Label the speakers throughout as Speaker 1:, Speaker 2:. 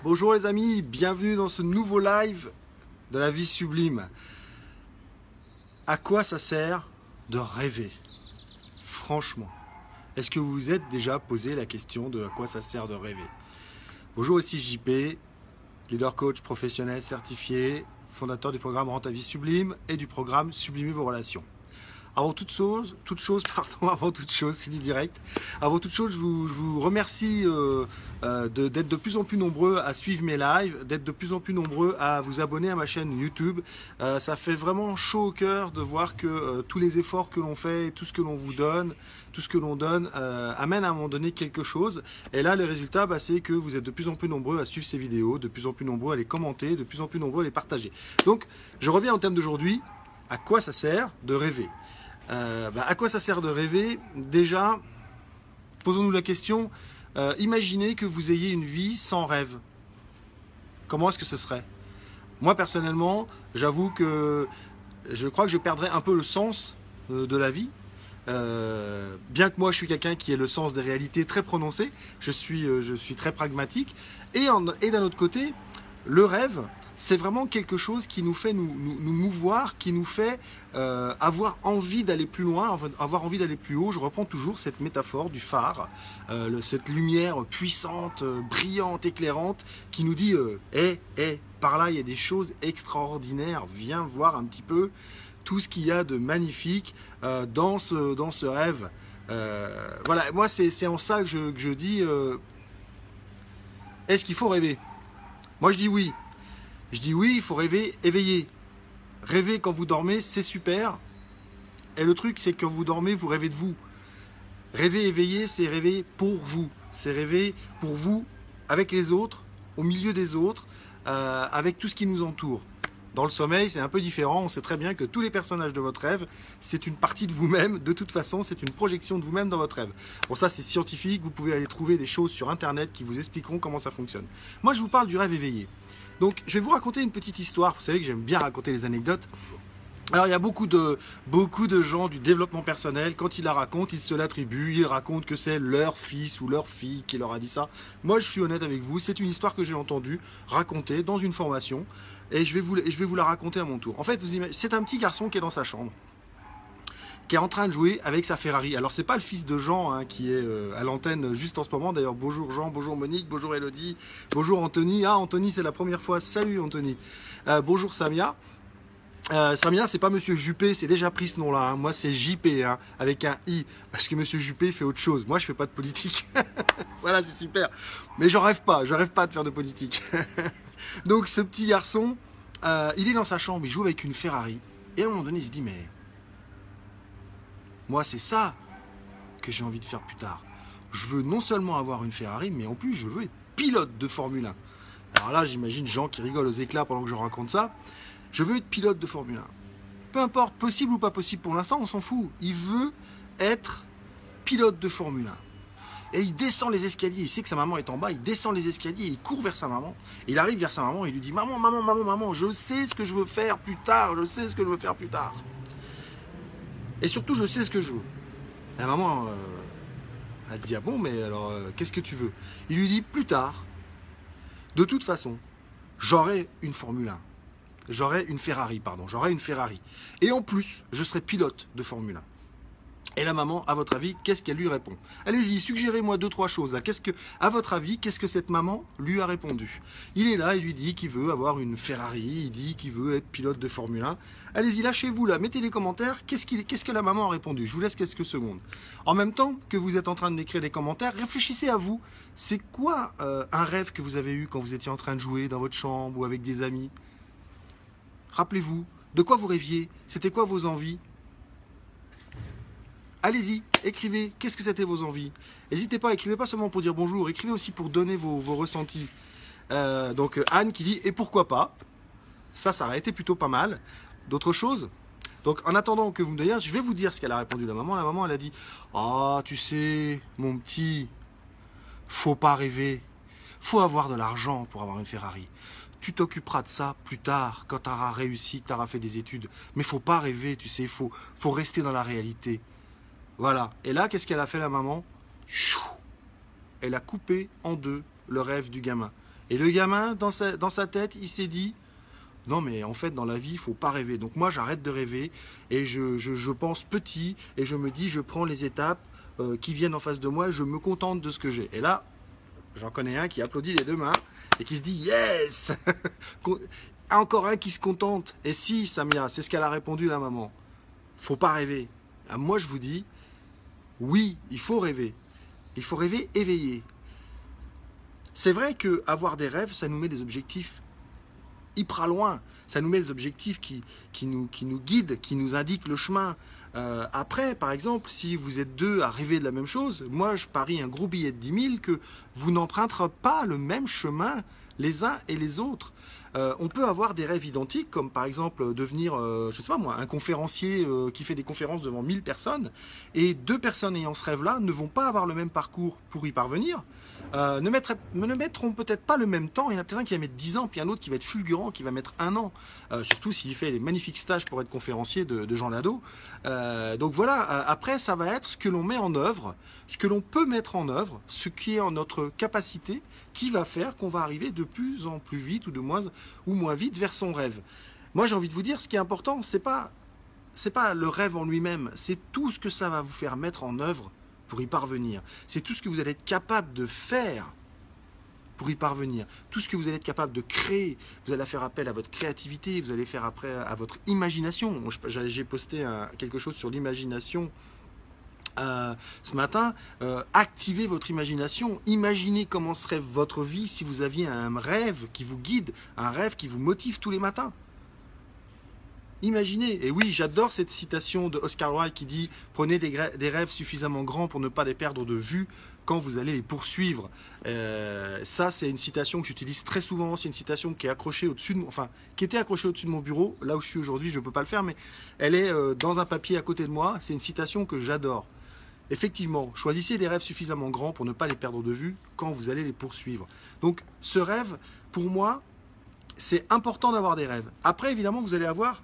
Speaker 1: Bonjour les amis, bienvenue dans ce nouveau live de la vie sublime. À quoi ça sert de rêver? Franchement, est-ce que vous vous êtes déjà posé la question de à quoi ça sert de rêver? Bonjour, ici JP, leader coach professionnel certifié, fondateur du programme Rends ta vie sublime et du programme Sublimer vos relations. Avant toute chose, c'est du direct. Avant toute chose, je vous remercie d'être de plus en plus nombreux à suivre mes lives, d'être de plus en plus nombreux à vous abonner à ma chaîne YouTube. Ça fait vraiment chaud au cœur de voir que tous les efforts que l'on fait, tout ce que l'on vous donne, tout ce que l'on donne, amène à un moment donné quelque chose. Et là, le résultat, c'est que vous êtes de plus en plus nombreux à suivre ces vidéos, de plus en plus nombreux à les commenter, de plus en plus nombreux à les partager. Donc, je reviens au thème d'aujourd'hui. À quoi ça sert de rêver? À quoi ça sert de rêver? Déjà, posons-nous la question, imaginez que vous ayez une vie sans rêve. Comment est-ce que ce serait? Moi, personnellement, j'avoue que je crois que je perdrais un peu le sens de la vie. Bien que moi, je suis quelqu'un qui ait le sens des réalités très prononcé, je suis très pragmatique. Et d'un autre côté, le rêve, c'est vraiment quelque chose qui nous fait nous mouvoir, qui nous fait avoir envie d'aller plus loin, avoir envie d'aller plus haut. Je reprends toujours cette métaphore du phare, cette lumière puissante, brillante, éclairante, qui nous dit par là, il y a des choses extraordinaires, viens voir un petit peu tout ce qu'il y a de magnifique dans ce rêve. Voilà, moi, c'est en ça que je dis, est-ce qu'il faut rêver? Moi, je dis oui. Je dis oui, il faut rêver éveillé. Rêver quand vous dormez, c'est super. Et le truc, c'est que quand vous dormez, vous rêvez de vous. Rêver éveillé, c'est rêver pour vous. C'est rêver pour vous, avec les autres, au milieu des autres, avec tout ce qui nous entoure. Dans le sommeil, c'est un peu différent. On sait très bien que tous les personnages de votre rêve, c'est une partie de vous-même. De toute façon, c'est une projection de vous-même dans votre rêve. Bon, ça, c'est scientifique. Vous pouvez aller trouver des choses sur Internet qui vous expliqueront comment ça fonctionne. Moi, je vous parle du rêve éveillé. Donc, je vais vous raconter une petite histoire. Vous savez que j'aime bien raconter les anecdotes. Alors, il y a beaucoup de gens du développement personnel, quand ils la racontent, ils se l'attribuent, ils racontent que c'est leur fils ou leur fille qui leur a dit ça. Moi, je suis honnête avec vous, c'est une histoire que j'ai entendue raconter dans une formation et je vais vous la raconter à mon tour. En fait, c'est un petit garçon qui est dans sa chambre, qui est en train de jouer avec sa Ferrari. Alors, c'est pas le fils de Jean qui est à l'antenne juste en ce moment. D'ailleurs, bonjour Jean, bonjour Monique, bonjour Elodie, bonjour Anthony. Ah, Anthony, c'est la première fois. Salut Anthony. Bonjour Samia. Samia, c'est pas Monsieur Juppé, c'est déjà pris ce nom-là. Moi, c'est JP, avec un I. Parce que Monsieur Juppé fait autre chose. Moi, je fais pas de politique. Voilà, c'est super. Mais je rêve pas de faire de politique. Donc, ce petit garçon, il est dans sa chambre, il joue avec une Ferrari. Et à un moment donné, il se dit, mais moi, c'est ça que j'ai envie de faire plus tard. Je veux non seulement avoir une Ferrari, mais en plus, je veux être pilote de Formule 1. Alors là, j'imagine Jean qui rigole aux éclats pendant que je raconte ça. Je veux être pilote de Formule 1. Peu importe, possible ou pas possible pour l'instant, on s'en fout. Il veut être pilote de Formule 1. Et il descend les escaliers, il sait que sa maman est en bas, il descend les escaliers, il court vers sa maman. Il arrive vers sa maman, il lui dit « Maman, maman, maman, maman, je sais ce que je veux faire plus tard, je sais ce que je veux faire plus tard. Et surtout, je sais ce que je veux. » La maman, elle dit « Ah bon, mais alors, qu'est-ce que tu veux ?» Il lui dit « Plus tard, de toute façon, j'aurai une Formule 1. J'aurai une Ferrari, pardon, j'aurai une Ferrari. Et en plus, je serai pilote de Formule 1. » Et la maman, à votre avis, qu'est-ce qu'elle lui répond? Allez-y, suggérez-moi 2-3 choses. Là. À votre avis, qu'est-ce que cette maman lui a répondu? Il est là, il lui dit qu'il veut avoir une Ferrari, il dit qu'il veut être pilote de Formule 1. Allez-y, lâchez-vous là, mettez les commentaires. Qu'est-ce que la maman a répondu? Je vous laisse quelques secondes. En même temps que vous êtes en train de m'écrire des commentaires, réfléchissez à vous. C'est quoi un rêve que vous avez eu quand vous étiez en train de jouer dans votre chambre ou avec des amis? Rappelez-vous, de quoi vous rêviez? C'était quoi vos envies? Allez-y, écrivez, qu'est-ce que c'était vos envies? N'hésitez pas, écrivez pas seulement pour dire bonjour, écrivez aussi pour donner vos ressentis. Donc Anne qui dit, et pourquoi pas? Ça aurait été plutôt pas mal. D'autres choses? Donc en attendant que vous me donniez, je vais vous dire ce qu'elle a répondu la maman. La maman, elle a dit, ah, tu sais, mon petit, faut pas rêver. Faut avoir de l'argent pour avoir une Ferrari. Tu t'occuperas de ça plus tard, quand tu auras réussi, tu auras fait des études. Mais faut pas rêver, tu sais, faut rester dans la réalité. Voilà. Et là, qu'est-ce qu'elle a fait la maman? Elle a coupé en deux le rêve du gamin. Et le gamin, dans sa tête, il s'est dit, non mais en fait dans la vie il faut pas rêver, donc moi j'arrête de rêver et je pense petit et je me dis je prends les étapes qui viennent en face de moi et je me contente de ce que j'ai. Et là j'en connais un qui applaudit les deux mains et qui se dit yes. Encore un qui se contente. Et si Samia, c'est ce qu'elle a répondu la maman, faut pas rêver. Moi je vous dis oui, il faut rêver éveillé. C'est vrai que avoir des rêves ça nous met des objectifs hyper loin, ça nous met des objectifs qui nous guident, qui nous indiquent le chemin. Après, par exemple, si vous êtes deux à rêver de la même chose, moi je parie un gros billet de 10 000 que vous n'emprunterez pas le même chemin les uns et les autres. On peut avoir des rêves identiques, comme par exemple devenir, je sais pas moi, un conférencier qui fait des conférences devant 1000 personnes, et deux personnes ayant ce rêve-là ne vont pas avoir le même parcours pour y parvenir, ne mettront peut-être pas le même temps. Il y en a peut-être un qui va mettre 10 ans, puis un autre qui va être fulgurant, qui va mettre 1 an, surtout s'il fait les magnifiques stages pour être conférencier de Jean Lado. Donc voilà, après ça va être ce que l'on met en œuvre, ce que l'on peut mettre en œuvre, ce qui est en notre capacité, qui va faire qu'on va arriver de plus en plus vite ou de moins ou moins vite vers son rêve. Moi j'ai envie de vous dire, ce qui est important, c'est pas le rêve en lui-même, c'est tout ce que ça va vous faire mettre en œuvre pour y parvenir. C'est tout ce que vous allez être capable de faire pour y parvenir. Tout ce que vous allez être capable de créer. Vous allez faire appel à votre créativité, vous allez faire appel à votre imagination. J'ai posté quelque chose sur l'imagination ce matin. Activez votre imagination. Imaginez comment serait votre vie si vous aviez un rêve qui vous guide, un rêve qui vous motive tous les matins. Imaginez, et oui, j'adore cette citation de Oscar Wilde qui dit « Prenez des rêves suffisamment grands pour ne pas les perdre de vue quand vous allez les poursuivre. » Ça, c'est une citation que j'utilise très souvent. C'est une citation qui est accrochée au-dessus de qui était accrochée au-dessus de mon bureau. Là où je suis aujourd'hui, je ne peux pas le faire, mais elle est dans un papier à côté de moi. C'est une citation que j'adore. Effectivement, choisissez des rêves suffisamment grands pour ne pas les perdre de vue quand vous allez les poursuivre. Donc, ce rêve, pour moi, c'est important d'avoir des rêves. Après, évidemment, vous allez avoir...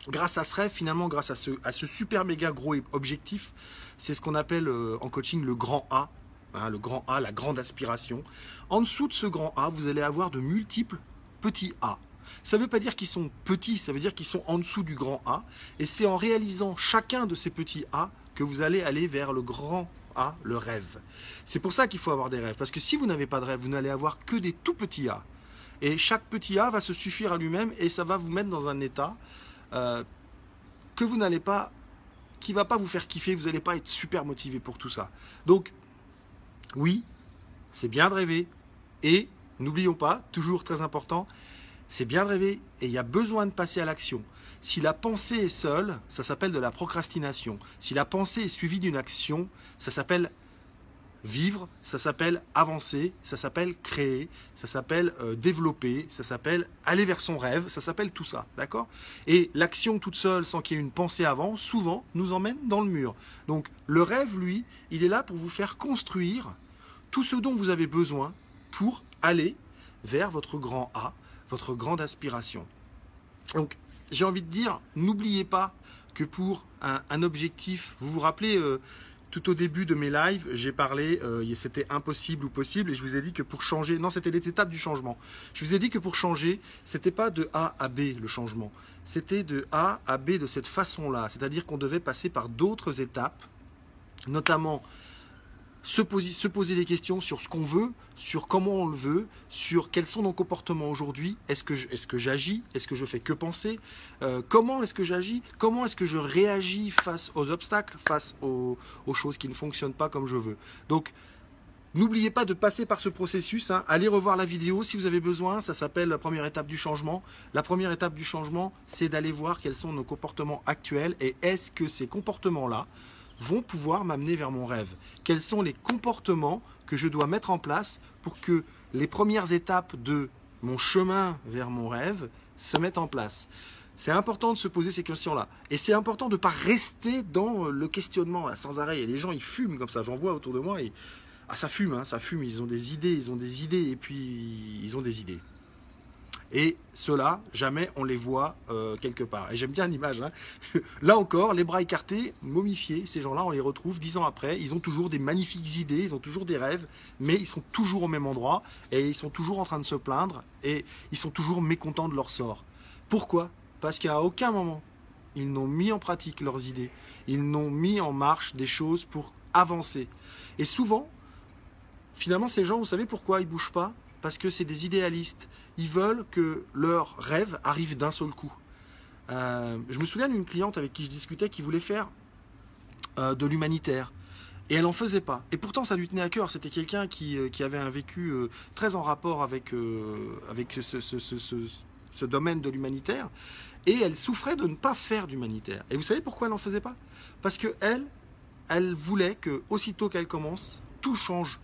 Speaker 1: Grâce à ce rêve, finalement, grâce à ce super méga gros objectif, c'est ce qu'on appelle en coaching le grand A, hein, le grand A, la grande aspiration. En dessous de ce grand A, vous allez avoir de multiples petits A. Ça ne veut pas dire qu'ils sont petits, ça veut dire qu'ils sont en dessous du grand A. Et c'est en réalisant chacun de ces petits A que vous allez aller vers le grand A, le rêve. C'est pour ça qu'il faut avoir des rêves. Parce que si vous n'avez pas de rêve, vous n'allez avoir que des tout petits A. Et chaque petit A va se suffire à lui-même et ça va vous mettre dans un état... que vous n'allez pas, qui va pas vous faire kiffer, vous n'allez pas être super motivé pour tout ça. Donc, oui, c'est bien de rêver, et n'oublions pas, toujours très important, c'est bien de rêver, et il y a besoin de passer à l'action. Si la pensée est seule, ça s'appelle de la procrastination. Si la pensée est suivie d'une action, ça s'appelle vivre, ça s'appelle avancer, ça s'appelle créer, ça s'appelle développer, ça s'appelle aller vers son rêve, ça s'appelle tout ça, d'accord? Et l'action toute seule, sans qu'il y ait une pensée avant, souvent nous emmène dans le mur. Donc le rêve, lui, il est là pour vous faire construire tout ce dont vous avez besoin pour aller vers votre grand A, votre grande aspiration. Donc j'ai envie de dire, n'oubliez pas que pour un objectif, vous vous rappelez... tout au début de mes lives, j'ai parlé, c'était impossible ou possible, et je vous ai dit que pour changer, non, c'était les étapes du changement. Je vous ai dit que pour changer, c'était pas de A à B le changement, c'était de A à B de cette façon-là, c'est-à-dire qu'on devait passer par d'autres étapes, notamment se poser des questions sur ce qu'on veut, sur comment on le veut, sur quels sont nos comportements aujourd'hui, est-ce que j'agis, est-ce que je fais que penser, comment est-ce que j'agis, comment est-ce que je réagis face aux obstacles, face aux choses qui ne fonctionnent pas comme je veux. Donc, n'oubliez pas de passer par ce processus, hein. Allez revoir la vidéo si vous avez besoin, ça s'appelle la première étape du changement. La première étape du changement, c'est d'aller voir quels sont nos comportements actuels et est-ce que ces comportements-là vont pouvoir m'amener vers mon rêve. Quels sont les comportements que je dois mettre en place pour que les premières étapes de mon chemin vers mon rêve se mettent en place. C'est important de se poser ces questions-là. Et c'est important de ne pas rester dans le questionnement là, sans arrêt. Il y a des gens, ils fument comme ça, j'en vois autour de moi. Et... ah, ça fume, ils ont des idées, et puis ils ont des idées. Et ceux-là, jamais on les voit quelque part. Et j'aime bien l'image. Hein. Là encore, les bras écartés, momifiés, ces gens-là, on les retrouve 10 ans après. Ils ont toujours des magnifiques idées, ils ont toujours des rêves, mais ils sont toujours au même endroit et ils sont toujours en train de se plaindre et ils sont toujours mécontents de leur sort. Pourquoi? Parce qu'à aucun moment, ils n'ont mis en pratique leurs idées. Ils n'ont mis en marche des choses pour avancer. Et souvent, finalement, ces gens, vous savez pourquoi ils ne bougent pas? Parce que c'est des idéalistes. Ils veulent que leurs rêves arrivent d'un seul coup. Je me souviens d'une cliente avec qui je discutais qui voulait faire de l'humanitaire. Et elle n'en faisait pas. Et pourtant, ça lui tenait à cœur. C'était quelqu'un qui avait un vécu très en rapport avec ce domaine de l'humanitaire. Et elle souffrait de ne pas faire d'humanitaire. Et vous savez pourquoi elle n'en faisait pas? Parce que elle voulait que, aussitôt qu'elle commence, tout change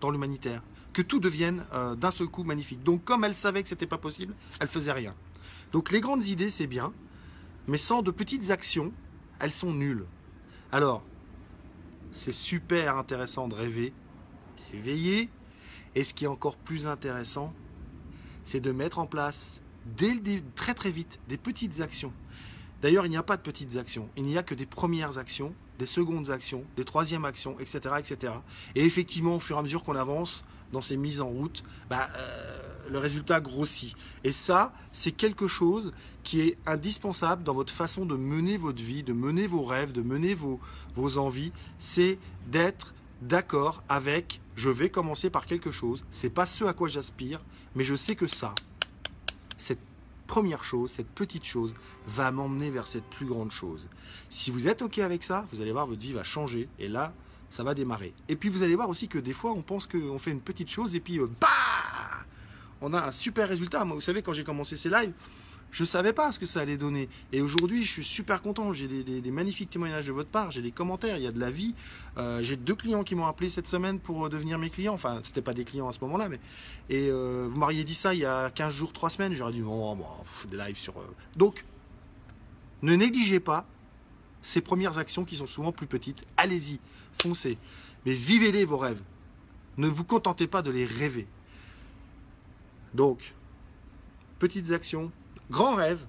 Speaker 1: dans l'humanitaire. Que tout devienne d'un seul coup magnifique. Donc comme elle savait que ce n'était pas possible, elle faisait rien. Donc les grandes idées, c'est bien, mais sans de petites actions, elles sont nulles. Alors, c'est super intéressant de rêver, éveiller, et ce qui est encore plus intéressant, c'est de mettre en place, très très vite, des petites actions. D'ailleurs, il n'y a pas de petites actions, il n'y a que des premières actions, des secondes actions, des troisièmes actions, etc., etc. Et effectivement, au fur et à mesure qu'on avance dans ces mises en route, le résultat grossit. Et ça, c'est quelque chose qui est indispensable dans votre façon de mener votre vie, de mener vos rêves, de mener vos envies. C'est d'être d'accord avec « je vais commencer par quelque chose ». Ce n'est pas ce à quoi j'aspire, mais je sais que ça, cette première chose, cette petite chose, va m'emmener vers cette plus grande chose. Si vous êtes OK avec ça, vous allez voir, votre vie va changer. Et là, ça va démarrer. Et puis vous allez voir aussi que des fois, on pense qu'on fait une petite chose et puis, on a un super résultat. Moi, vous savez, quand j'ai commencé ces lives, je ne savais pas ce que ça allait donner. Et aujourd'hui, je suis super content. J'ai des magnifiques témoignages de votre part. J'ai des commentaires, il y a de la vie. J'ai 2 clients qui m'ont appelé cette semaine pour devenir mes clients. Enfin, ce n'était pas des clients à ce moment-là. Mais... Et vous m'auriez dit ça il y a 15 jours, 3 semaines. J'aurais dit, oh, bon, des lives sur... Donc, ne négligez pas ces premières actions qui sont souvent plus petites. Allez-y, foncez. Mais vivez-les, vos rêves. Ne vous contentez pas de les rêver. Donc, petites actions, grands rêves,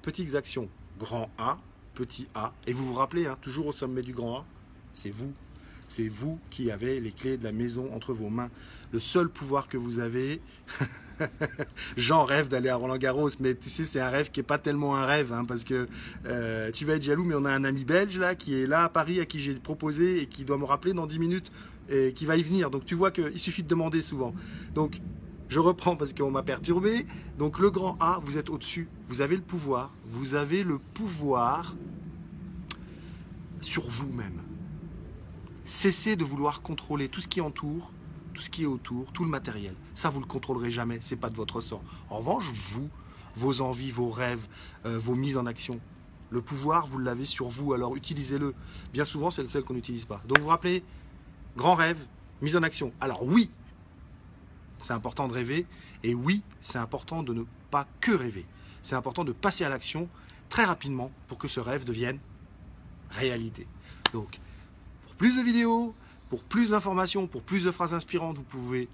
Speaker 1: petites actions, grand A, petit a. Et vous vous rappelez, hein, toujours au sommet du grand A, c'est vous. C'est vous qui avez les clés de la maison entre vos mains. Le seul pouvoir que vous avez, j'en rêve d'aller à Roland-Garros, mais tu sais, c'est un rêve qui n'est pas tellement un rêve, hein, parce que tu vas être jaloux, mais on a un ami belge là, qui est là à Paris, à qui j'ai proposé et qui doit me rappeler dans 10 minutes et qui va y venir. Donc tu vois qu'il suffit de demander souvent. Donc, je reprends parce qu'on m'a perturbé. Donc le grand A, vous êtes au-dessus. Vous avez le pouvoir. Vous avez le pouvoir sur vous-même. Cessez de vouloir contrôler tout ce qui entoure, tout ce qui est autour, tout le matériel. Ça, vous ne le contrôlerez jamais. Ce n'est pas de votre sort. En revanche, vous, vos envies, vos rêves, vos mises en action, le pouvoir, vous l'avez sur vous. Alors utilisez-le. Bien souvent, c'est le seul qu'on n'utilise pas. Donc vous vous rappelez, grand rêve, mise en action. Alors oui, c'est important de rêver, et oui, c'est important de ne pas que rêver. C'est important de passer à l'action très rapidement pour que ce rêve devienne réalité. Donc, pour plus de vidéos, pour plus d'informations, pour plus de phrases inspirantes, vous pouvez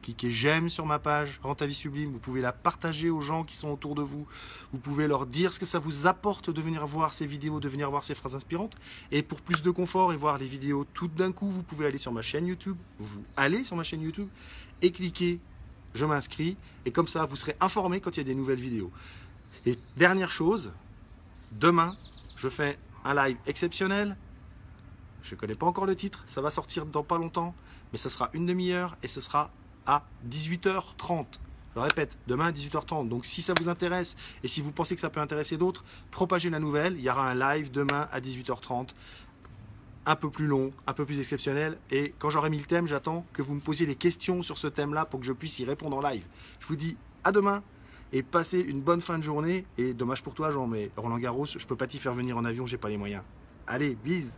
Speaker 1: cliquer j'aime sur ma page Rends ta vie sublime, vous pouvez la partager aux gens qui sont autour de vous, vous pouvez leur dire ce que ça vous apporte de venir voir ces vidéos, de venir voir ces phrases inspirantes. Et pour plus de confort et voir les vidéos tout d'un coup, vous pouvez aller sur ma chaîne YouTube, vous allez sur ma chaîne YouTube et cliquez je m'inscris, et comme ça vous serez informé quand il y a des nouvelles vidéos. Et dernière chose, demain je fais un live exceptionnel. Je ne connais pas encore le titre, ça va sortir dans pas longtemps, mais ça sera une demi-heure et ce sera à 18h30. Je le répète, demain à 18h30. Donc si ça vous intéresse et si vous pensez que ça peut intéresser d'autres, propagez la nouvelle. Il y aura un live demain à 18h30. Un peu plus long, un peu plus exceptionnel. Et quand j'aurai mis le thème, j'attends que vous me posiez des questions sur ce thème-là pour que je puisse y répondre en live. Je vous dis à demain et passez une bonne fin de journée. Et dommage pour toi, Jean, mais Roland-Garros, je ne peux pas t'y faire venir en avion, j'ai pas les moyens. Allez, bise!